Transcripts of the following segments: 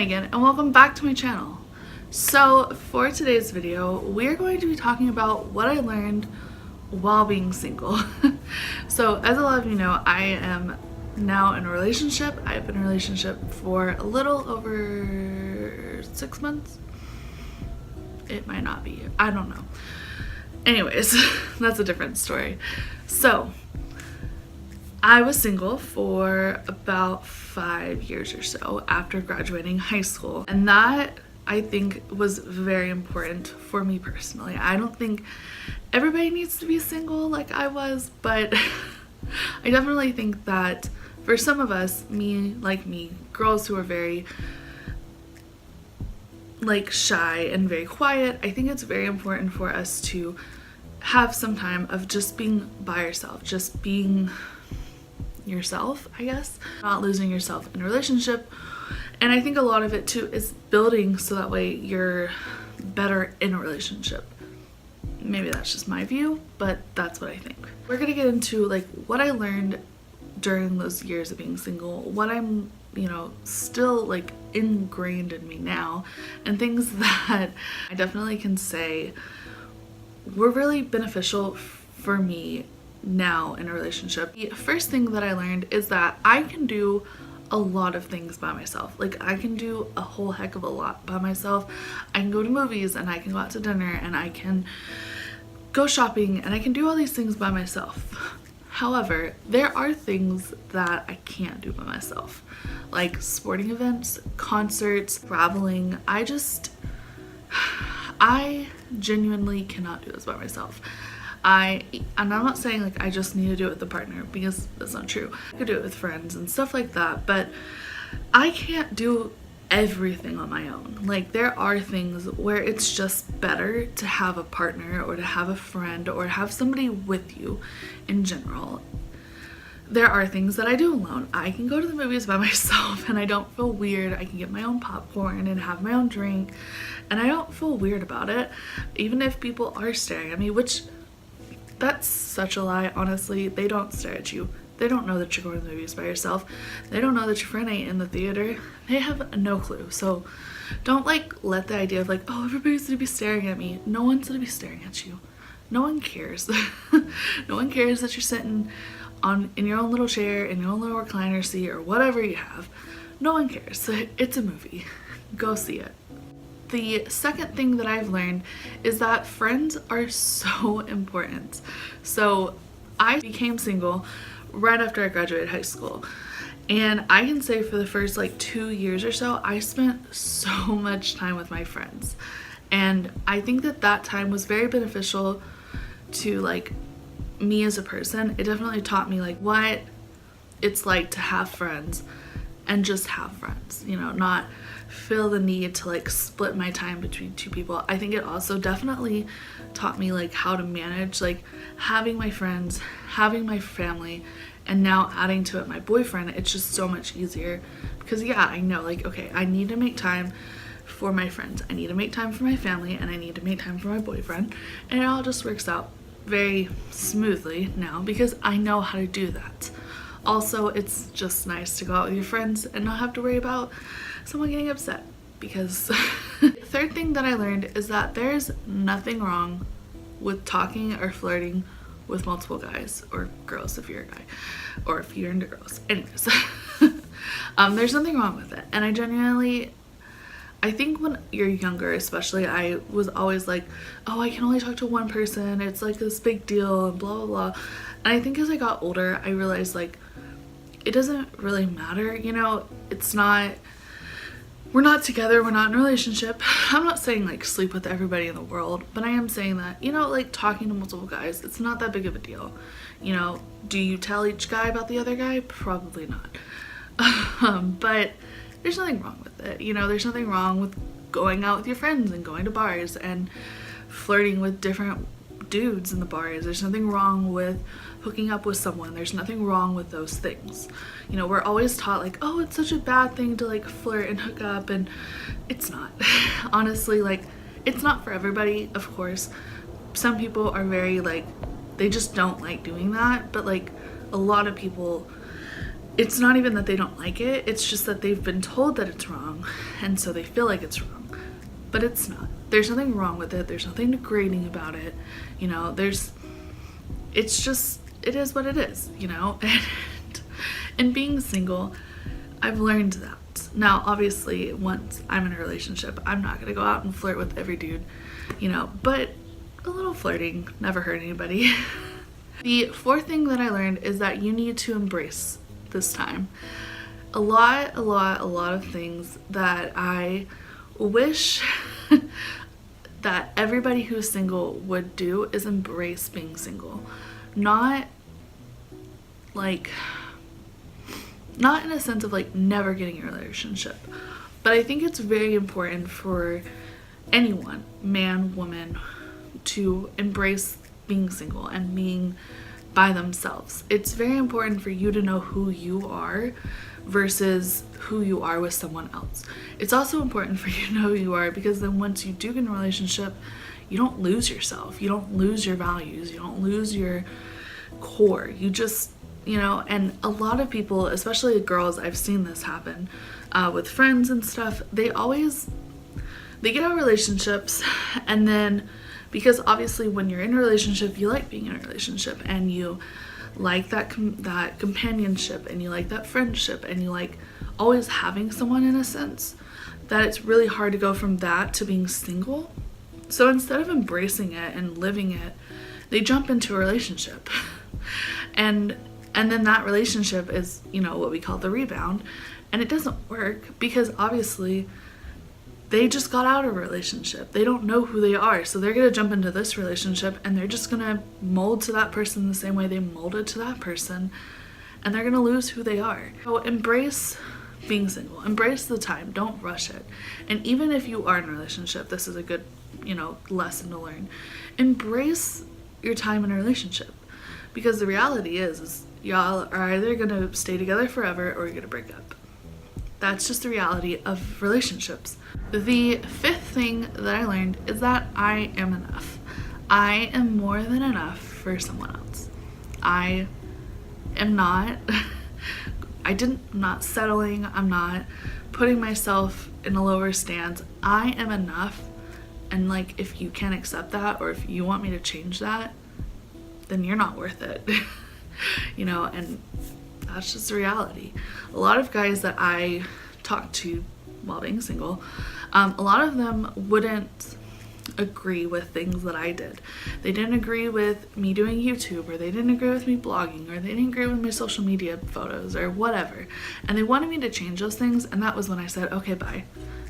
Megan and welcome back to my channel. So for today's video, we're going to be talking about what I learned while being single. So as a lot of you know, I am now in a relationship. I've been in a relationship for a little over 6 months. It might not be, I don't know. Anyways, that's a different story. So I was single for about 5 years or so after graduating high school, and that I think was very important for me personally. I don't think everybody needs to be single like I was, but I definitely think that for some of us, me, girls who are very shy and very quiet, I think it's very important for us to have some time of just being by yourself, just being yourself, I guess, not losing yourself in a relationship. And I think a lot of it too is building so that way you're better in a relationship. Maybe that's just my view, but that's what I think. We're gonna get into what I learned during those years of being single, what I'm still ingrained in me now, and things that I definitely can say were really beneficial for me now in a relationship. The first thing that I learned is that I can do a lot of things by myself. I can do a whole heck of a lot by myself. I can go to movies and I can go out to dinner and I can go shopping and I can do all these things by myself. However, there are things that I can't do by myself, like sporting events, concerts, traveling. I genuinely cannot do this by myself. And I'm not saying I just need to do it with a partner, because that's not true. I could do it with friends and stuff like that, but I can't do everything on my own. There are things where it's just better to have a partner or to have a friend or have somebody with you in general. There are things that I do alone. I can go to the movies by myself and I don't feel weird. I can get my own popcorn and have my own drink and I don't feel weird about it, even if people are staring at me, which that's such a lie, honestly. They don't stare at you. They don't know that you're going to the movies by yourself. They don't know that your friend ain't in the theater. They have no clue. So don't let the idea of oh, everybody's gonna be staring at me. No one's gonna be staring at you. No one cares. No one cares that you're sitting in your own little chair, in your own little recliner seat, or whatever you have. No one cares. It's a movie. Go see it. The second thing that I've learned is that friends are so important. So I became single right after I graduated high school. And I can say for the first 2 years or so, I spent so much time with my friends. And I think that time was very beneficial to me as a person. It definitely taught me what it's like to have friends and just have friends, not feel the need to split my time between two people. I think it also definitely taught me how to manage having my friends, having my family, and now adding to it my boyfriend. It's just so much easier because yeah, I know okay, I need to make time for my friends, I need to make time for my family, and I need to make time for my boyfriend, and it all just works out very smoothly now because I know how to do that. Also, it's just nice to go out with your friends and not have to worry about someone getting upset, because the third thing that I learned is that there's nothing wrong with talking or flirting with multiple guys or girls if you're a guy, or if you're into girls. Anyways, there's nothing wrong with it. And I think when you're younger especially, I was always oh, I can only talk to one person, it's this big deal and blah blah blah. And I think as I got older I realized it doesn't really matter, it's not, we're not together, we're not in a relationship. I'm not saying sleep with everybody in the world, but I am saying that talking to multiple guys, it's not that big of a deal. Do you tell each guy about the other guy? Probably not. But there's nothing wrong with it. There's nothing wrong with going out with your friends and going to bars and flirting with different dudes in the bars. There's nothing wrong with hooking up with someone. There's nothing wrong with those things. We're always taught oh, it's such a bad thing to flirt and hook up, and it's not. Honestly, it's not for everybody, of course. Some people are very they just don't like doing that, but a lot of people it's not even that they don't like it, it's just that they've been told that it's wrong, and so they feel like it's wrong. But it's not. There's nothing wrong with it. There's nothing degrading about it. You know, it's just, it is what it is, you know? And being single, I've learned that. Now, obviously, once I'm in a relationship, I'm not going to go out and flirt with every dude, you know, but a little flirting never hurt anybody. The fourth thing that I learned is that you need to embrace this time. A lot of things that I wish that everybody who's single would do is embrace being single. Not in a sense of like never getting a relationship, but I think it's very important for anyone, man, woman, to embrace being single and being by themselves. It's very important for you to know who you are versus who you are with someone else. It's also important for you to know who you are, because then once you do get in a relationship, you don't lose yourself, you don't lose your values, you don't lose your core. You just, you know, and a lot of people, especially girls, I've seen this happen with friends and stuff, they get out of relationships, and then because obviously when you're in a relationship, you like being in a relationship, and you like that companionship, and you like that friendship, and you like always having someone, in a sense, that it's really hard to go from that to being single. So instead of embracing it and living it, they jump into a relationship. And then that relationship is, you know, what we call the rebound, and it doesn't work because obviously they just got out of a relationship. They don't know who they are, so they're gonna jump into this relationship and they're just gonna mold to that person the same way they molded to that person, and they're gonna lose who they are. So embrace being single, embrace the time, don't rush it. And even if you are in a relationship, this is a good, you know, lesson to learn. Embrace your time in a relationship, because the reality is y'all are either gonna stay together forever or you're gonna break up. That's just the reality of relationships. The fifth thing that I learned is that I am enough. I am more than enough for someone else. I am not I'm not settling. I'm not putting myself in a lower stance. I am enough, and like, if you can't accept that, or if you want me to change that, then you're not worth it. You know, and that's just the reality. A lot of guys that I talked to while being single, a lot of them wouldn't agree with things that I did. They didn't agree with me doing YouTube, or they didn't agree with me blogging, or they didn't agree with my social media photos, or whatever. And they wanted me to change those things, and that was when I said, okay, bye.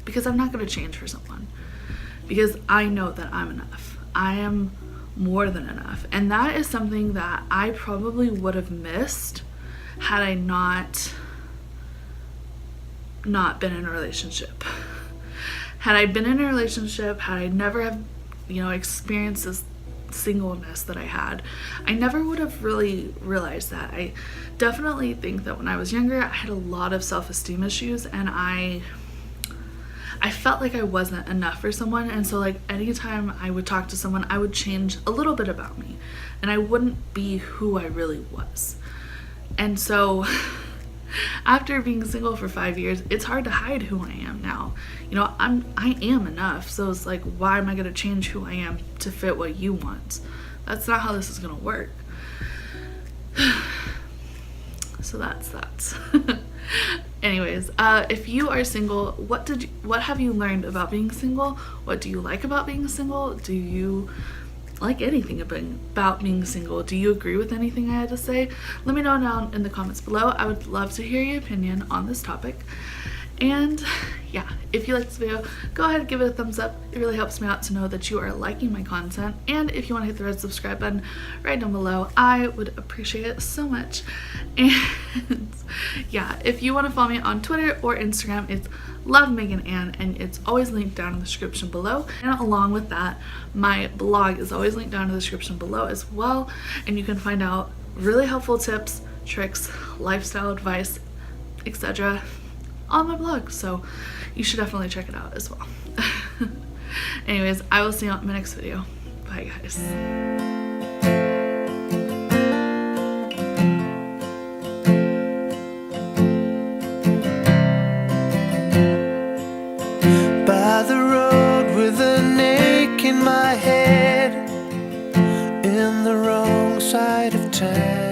Because I'm not going to change for someone. Because I know that I'm enough. I am more than enough. And that is something that I probably would have missed had I not been in a relationship. Had I been in a relationship, had I never have, you know, experienced this singleness that I had, I never would have really realized that. I definitely think that when I was younger, I had a lot of self-esteem issues, and I felt like I wasn't enough for someone, and so like anytime I would talk to someone, I would change a little bit about me, and I wouldn't be who I really was. And so after being single for 5 years, it's hard to hide who I am now. You know, I am enough, so it's like, why am I gonna change who I am to fit what you want? That's not how this is gonna work. So that's that. Anyways, if you are single, what have you learned about being single? What do you like about being single? Do you like anything about being single? Do you agree with anything I had to say? Let me know down in the comments below. I would love to hear your opinion on this topic. And yeah, if you like this video, go ahead and give it a thumbs up. It really helps me out to know that you are liking my content. And if you want to hit the red subscribe button right down below, I would appreciate it so much. And yeah, if you want to follow me on Twitter or Instagram, it's LoveMeganAnn, and it's always linked down in the description below. And along with that, my blog is always linked down in the description below as well, and you can find out really helpful tips, tricks, lifestyle advice, etc. on my blog, so you should definitely check it out as well. Anyways, I will see you on my next video. Bye guys. stuck in my head in the wrong side of town.